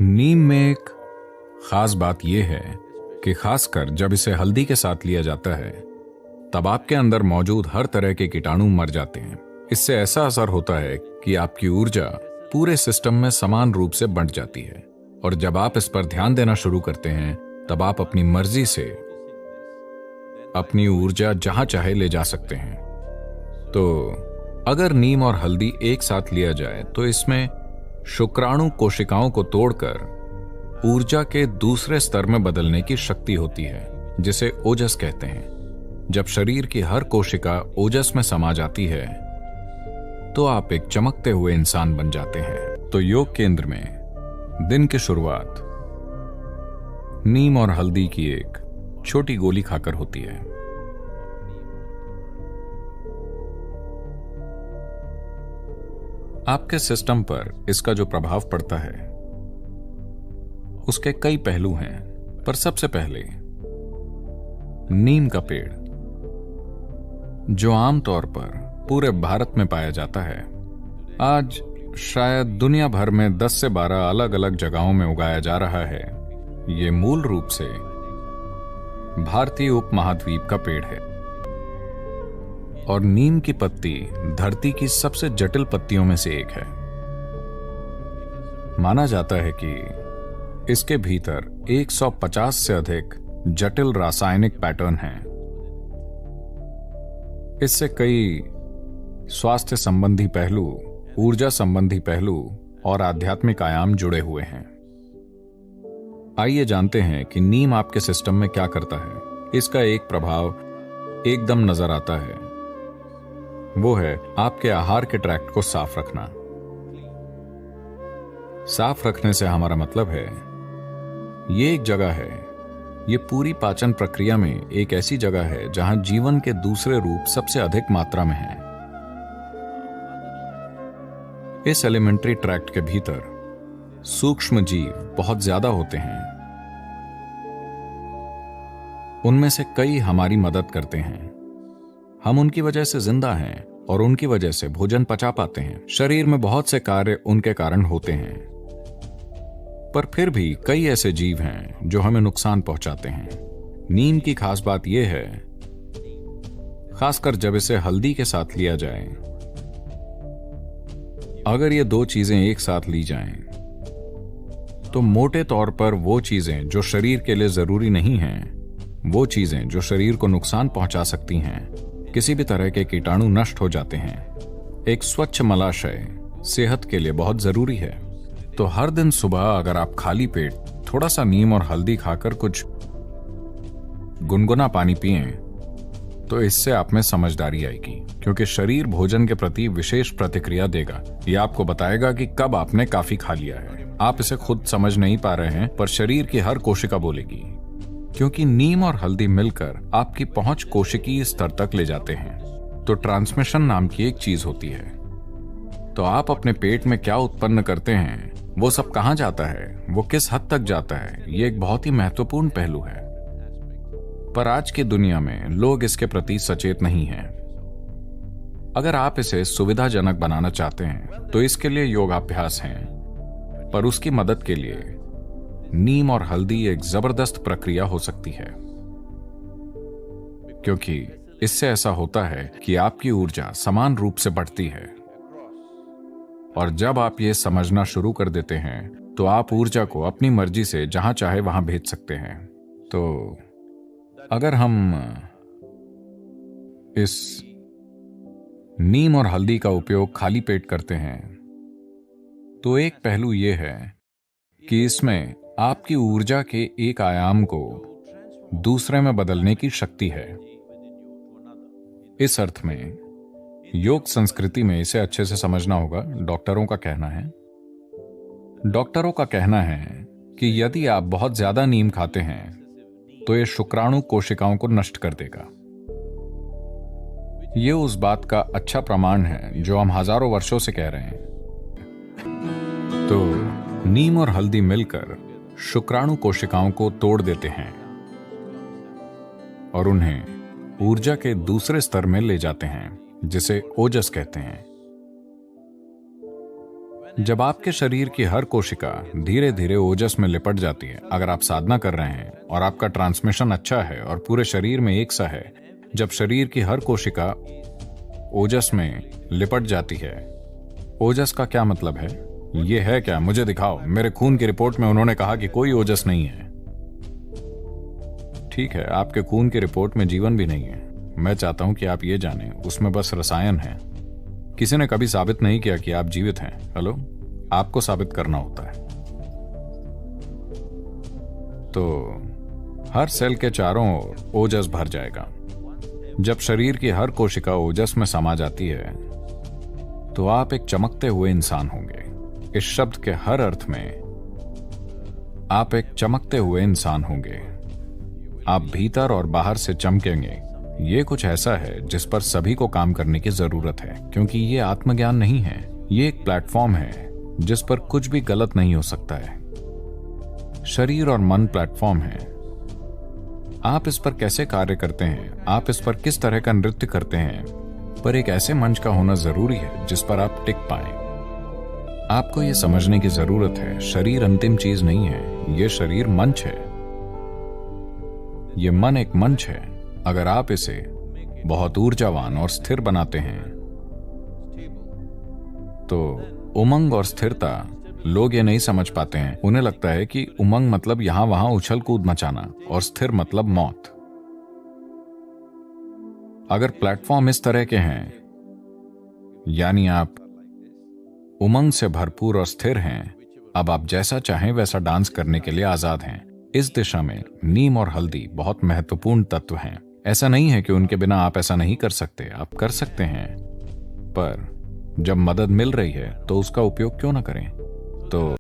नीम में एक खास बात यह है कि खासकर जब इसे हल्दी के साथ लिया जाता है तब आपके अंदर मौजूद हर तरह के कीटाणु मर जाते हैं। इससे ऐसा असर होता है कि आपकी ऊर्जा पूरे सिस्टम में समान रूप से बंट जाती है और जब आप इस पर ध्यान देना शुरू करते हैं तब आप अपनी मर्जी से अपनी ऊर्जा जहां चाहे ले जा सकते हैं। तो अगर नीम और हल्दी एक साथ लिया जाए तो इसमें शुक्राणु कोशिकाओं को तोड़कर ऊर्जा के दूसरे स्तर में बदलने की शक्ति होती है, जिसे ओजस कहते हैं। जब शरीर की हर कोशिका ओजस में समा जाती है तो आप एक चमकते हुए इंसान बन जाते हैं। तो योग केंद्र में दिन की शुरुआत नीम और हल्दी की एक छोटी गोली खाकर होती है। आपके सिस्टम पर इसका जो प्रभाव पड़ता है उसके कई पहलू हैं, पर सबसे पहले नीम का पेड़ जो आमतौर पर पूरे भारत में पाया जाता है, आज शायद दुनिया भर में 10 से 12 अलग अलग जगहों में उगाया जा रहा है। ये मूल रूप से भारतीय उपमहाद्वीप का पेड़ है और नीम की पत्ती धरती की सबसे जटिल पत्तियों में से एक है। माना जाता है कि इसके भीतर 150 से अधिक जटिल रासायनिक पैटर्न हैं। इससे कई स्वास्थ्य संबंधी पहलू, ऊर्जा संबंधी पहलू और आध्यात्मिक आयाम जुड़े हुए हैं। आइए जानते हैं कि नीम आपके सिस्टम में क्या करता है। इसका एक प्रभाव एकदम नजर आता है, वो है आपके आहार के ट्रैक्ट को साफ रखना। साफ रखने से हमारा मतलब है ये एक जगह है, ये पूरी पाचन प्रक्रिया में एक ऐसी जगह है जहां जीवन के दूसरे रूप सबसे अधिक मात्रा में हैं। इस एलिमेंट्री ट्रैक्ट के भीतर सूक्ष्म जीव बहुत ज्यादा होते हैं। उनमें से कई हमारी मदद करते हैं। हम उनकी वजह से जिंदा हैं और उनकी वजह से भोजन पचा पाते हैं। शरीर में बहुत से कार्य उनके कारण होते हैं, पर फिर भी कई ऐसे जीव हैं जो हमें नुकसान पहुंचाते हैं। नीम की खास बात यह है, खासकर जब इसे हल्दी के साथ लिया जाए, अगर ये दो चीजें एक साथ ली जाएं, तो मोटे तौर पर वो चीजें जो शरीर के लिए जरूरी नहीं हैं, वो चीजें जो शरीर को नुकसान पहुंचा सकती हैं, किसी भी तरह के कीटाणु नष्ट हो जाते हैं। एक स्वच्छ मलाशय सेहत के लिए बहुत जरूरी है। तो हर दिन सुबह अगर आप खाली पेट थोड़ा सा नीम और हल्दी खाकर कुछ गुनगुना पानी पिएं, तो इससे आप में समझदारी आएगी, क्योंकि शरीर भोजन के प्रति विशेष प्रतिक्रिया देगा। यह आपको बताएगा कि कब आपने काफी खा लिया है। आप इसे खुद समझ नहीं पा रहे हैं, पर शरीर की हर कोशिका बोलेगी, क्योंकि नीम और हल्दी मिलकर आपकी पहुंच कोशिकीय स्तर तक ले जाते हैं। तो ट्रांसमिशन नाम की एक चीज होती है। तो आप अपने पेट में क्या उत्पन्न करते हैं, वो सब कहां जाता है, वो किस हद तक जाता है, ये एक बहुत ही महत्वपूर्ण पहलू है। पर आज की दुनिया में लोग इसके प्रति सचेत नहीं हैं। अगर आप इसे सुविधाजनक बनाना चाहते हैं तो इसके लिए योगाभ्यास हैं, पर उसकी मदद के लिए नीम और हल्दी एक जबरदस्त प्रक्रिया हो सकती है, क्योंकि इससे ऐसा होता है कि आपकी ऊर्जा समान रूप से बढ़ती है। और जब आप ये समझना शुरू कर देते हैं तो आप ऊर्जा को अपनी मर्जी से जहां चाहे वहां भेज सकते हैं। तो अगर हम इस नीम और हल्दी का उपयोग खाली पेट करते हैं तो एक पहलू यह है कि इसमें आपकी ऊर्जा के एक आयाम को दूसरे में बदलने की शक्ति है। इस अर्थ में योग संस्कृति में इसे अच्छे से समझना होगा। डॉक्टरों का कहना है कि यदि आप बहुत ज्यादा नीम खाते हैं तो यह शुक्राणु कोशिकाओं को नष्ट कर देगा। यह उस बात का अच्छा प्रमाण है जो हम हजारों वर्षों से कह रहे हैं। तो नीम और हल्दी मिलकर शुक्राणु कोशिकाओं को तोड़ देते हैं और उन्हें ऊर्जा के दूसरे स्तर में ले जाते हैं, जिसे ओजस कहते हैं। जब आपके शरीर की हर कोशिका धीरे धीरे ओजस में लिपट जाती है, अगर आप साधना कर रहे हैं और आपका ट्रांसमिशन अच्छा है और पूरे शरीर में एक सा है, जब शरीर की हर कोशिका ओजस में लिपट जाती है। ओजस का क्या मतलब है? ये है क्या? मुझे दिखाओ। मेरे खून की रिपोर्ट में उन्होंने कहा कि कोई ओजस नहीं है। ठीक है, आपके खून की रिपोर्ट में जीवन भी नहीं है। मैं चाहता हूं कि आप ये जानें, उसमें बस रसायन है। किसी ने कभी साबित नहीं किया कि आप जीवित हैं। हेलो, आपको साबित करना होता है। तो हर सेल के चारों ओर ओजस भर जाएगा। जब शरीर की हर कोशिका ओजस में समा जाती है तो आप एक चमकते हुए इंसान होंगे। इस शब्द के हर अर्थ में आप एक चमकते हुए इंसान होंगे। आप भीतर और बाहर से चमकेंगे। ये कुछ ऐसा है जिस पर सभी को काम करने की जरूरत है, क्योंकि ये आत्मज्ञान नहीं है। ये एक प्लेटफॉर्म है जिस पर कुछ भी गलत नहीं हो सकता है। शरीर और मन प्लेटफॉर्म है। आप इस पर कैसे कार्य करते हैं, आप इस पर किस तरह का नृत्य करते हैं, पर एक ऐसे मंच का होना जरूरी है जिस पर आप टिक पाएं। आपको यह समझने की जरूरत है, शरीर अंतिम चीज नहीं है। यह शरीर मंच है। यह मन एक मंच है। अगर आप इसे बहुत ऊर्जावान और स्थिर बनाते हैं तो उमंग और स्थिरता, लोग ये नहीं समझ पाते हैं। उन्हें लगता है कि उमंग मतलब यहां वहां उछल कूद मचाना और स्थिर मतलब मौत। अगर प्लेटफॉर्म इस तरह के हैं, यानी आप उमंग से भरपूर और स्थिर हैं, अब आप जैसा चाहें वैसा डांस करने के लिए आजाद हैं। इस दिशा में नीम और हल्दी बहुत महत्वपूर्ण तत्व हैं। ऐसा नहीं है कि उनके बिना आप ऐसा नहीं कर सकते, आप कर सकते हैं, पर जब मदद मिल रही है तो उसका उपयोग क्यों ना करें। तो